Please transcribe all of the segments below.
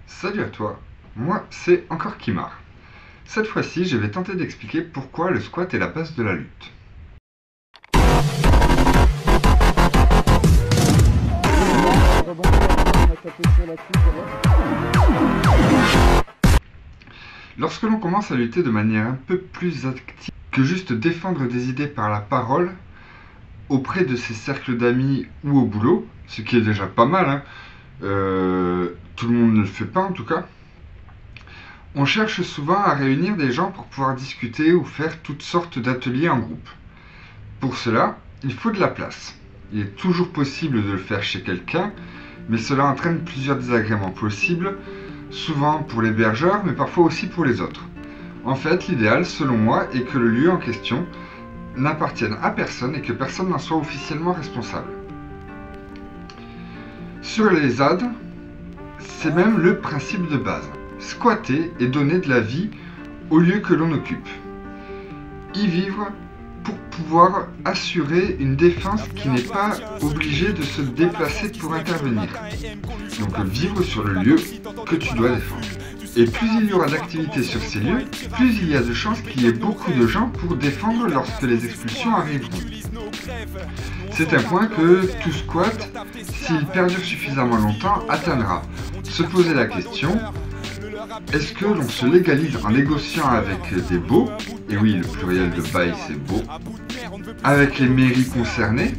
Salut à toi, moi c'est encore Kimar. Cette fois-ci, je vais tenter d'expliquer pourquoi le squat est la base de la lutte. Lorsque l'on commence à lutter de manière un peu plus active que juste défendre des idées par la parole, auprès de ses cercles d'amis ou au boulot, ce qui est déjà pas mal, hein, tout le monde ne le fait pas en tout cas, on cherche souvent à réunir des gens pour pouvoir discuter ou faire toutes sortes d'ateliers en groupe. Pour cela, il faut de la place. Il est toujours possible de le faire chez quelqu'un, mais cela entraîne plusieurs désagréments possibles, souvent pour l'hébergeur, mais parfois aussi pour les autres. En fait, l'idéal, selon moi, est que le lieu en question n'appartienne à personne et que personne n'en soit officiellement responsable. Sur les ZAD, c'est même le principe de base. Squatter et donner de la vie au lieu que l'on occupe. Y vivre pour pouvoir assurer une défense qui n'est pas obligée de se déplacer pour intervenir. Donc vivre sur le lieu que tu dois défendre. Et plus il y aura d'activités sur ces lieux, plus il y a de chances qu'il y ait beaucoup de gens pour défendre lorsque les expulsions arriveront. C'est un point que tout squat, s'il perdure suffisamment longtemps, atteindra. Se poser la question, est-ce que l'on se légalise en négociant avec des baux, et oui, le pluriel de bail c'est beau, avec les mairies concernées,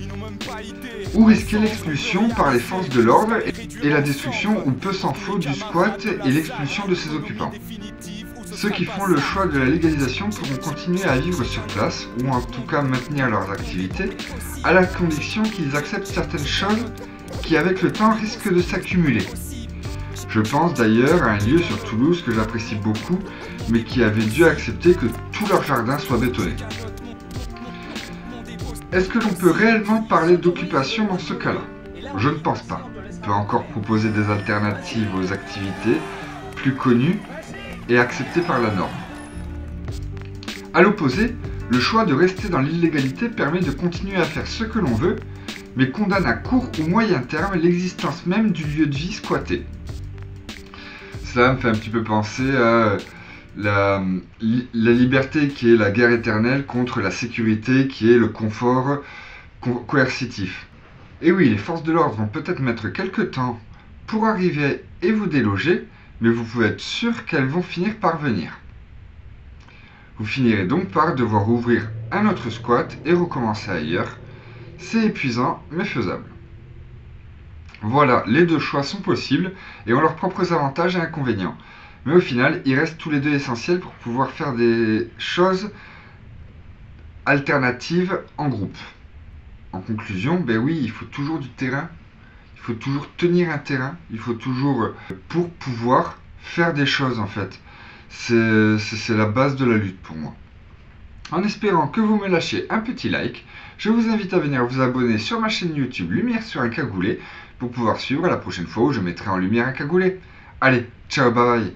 ou risquer l'expulsion par les forces de l'ordre et la destruction ou peu s'en faut du squat et l'expulsion de ses occupants. Ceux qui font le choix de la légalisation pourront continuer à vivre sur place, ou en tout cas maintenir leurs activités, à la condition qu'ils acceptent certaines choses qui avec le temps risquent de s'accumuler. Je pense d'ailleurs à un lieu sur Toulouse que j'apprécie beaucoup, mais qui avait dû accepter que tout leur jardin soit bétonné. Est-ce que l'on peut réellement parler d'occupation dans ce cas-là? Je ne pense pas. On peut encore proposer des alternatives aux activités plus connues et acceptées par la norme. A l'opposé, le choix de rester dans l'illégalité permet de continuer à faire ce que l'on veut, mais condamne à court ou moyen terme l'existence même du lieu de vie squatté. Cela me fait un petit peu penser à la liberté qui est la guerre éternelle contre la sécurité qui est le confort coercitif. Et oui, les forces de l'ordre vont peut-être mettre quelques temps pour arriver et vous déloger, mais vous pouvez être sûr qu'elles vont finir par venir. Vous finirez donc par devoir ouvrir un autre squat et recommencer ailleurs. C'est épuisant, mais faisable. Voilà, les deux choix sont possibles et ont leurs propres avantages et inconvénients. Mais au final, ils restent tous les deux essentiels pour pouvoir faire des choses alternatives en groupe. En conclusion, ben oui, il faut toujours du terrain, il faut toujours tenir un terrain, il faut toujours pour pouvoir faire des choses en fait. C'est la base de la lutte pour moi. En espérant que vous me lâchiez un petit like, je vous invite à venir vous abonner sur ma chaîne YouTube Lumière sur un cagoulé pour pouvoir suivre la prochaine fois où je mettrai en lumière un cagoulé. Allez, ciao, bye bye.